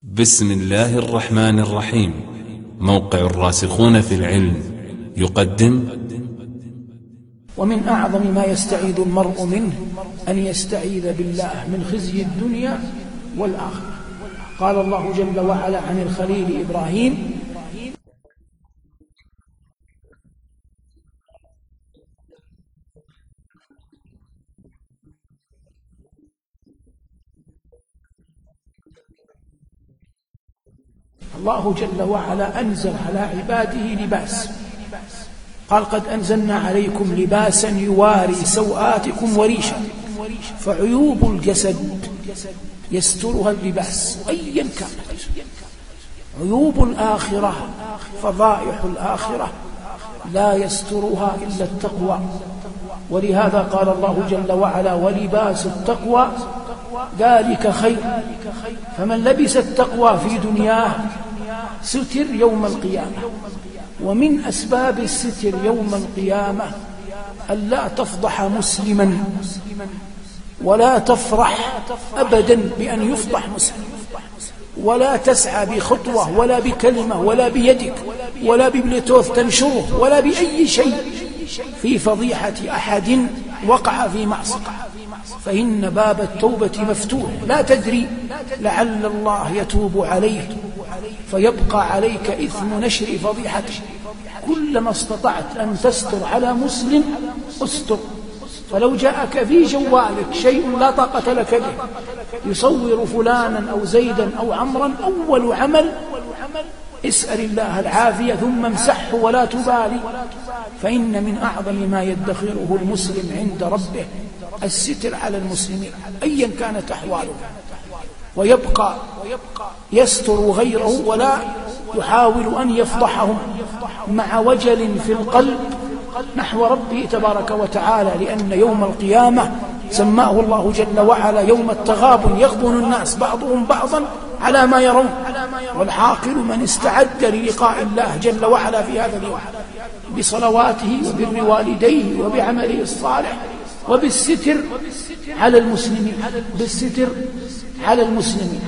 بسم الله الرحمن الرحيم. موقع الراسخون في العلم يقدم. ومن أعظم ما يستعيذ المرء منه أن يستعيذ بالله من خزي الدنيا والآخرة. قال الله جل وعلا عن الخليل إبراهيم: الله جل وعلا أنزل على عباده لباس، قال: قد أنزلنا عليكم لباسا يواري سوآتكم وريشا. فعيوب الجسد يسترها اللباس أيا كانت. عيوب الآخرة، فضائح الآخرة، لا يسترها إلا التقوى. ولهذا قال الله جل وعلا: ولباس التقوى ذلك خير. فمن لبس التقوى في دنياه ستر يوم القيامة. ومن أسباب الستر يوم القيامة ألا تفضح مسلما، ولا تفرح أبدا بأن يفضح مسلم، ولا تسعى بخطوة ولا بكلمة ولا بيدك ولا ببلوتوث تنشره ولا بأي شيء في فضيحة أحد وقع في معصية، فإن باب التوبة مفتوح. لا تدري، لعل الله يتوب عليه فيبقى عليك إثم نشر فضيحته. كلما استطعت أن تستر على مسلم استر. فلو جاءك في جوالك شيء لا طاقة لك به يصور فلانا أو زيدا أو عمرا، أول عمل اسأل الله العافية ثم امسحه ولا تبالي. فإن من أعظم ما يدخره المسلم عند ربه الستر على المسلمين أيا كانت أحواله، ويبقى يستر غيره ولا يحاول أن يفضحهم، مع وجل في القلب نحو ربه تبارك وتعالى. لأن يوم القيامة سماه الله جل وعلا يوم التغابن، يغبن الناس بعضهم بعضا على ما يرون. والعاقل من استعد للقاء الله جل وعلا في هذا اليوم بصلواته وبر والديه وبعمله الصالح وبالستر على المسلمين، بالستر على المسلمين.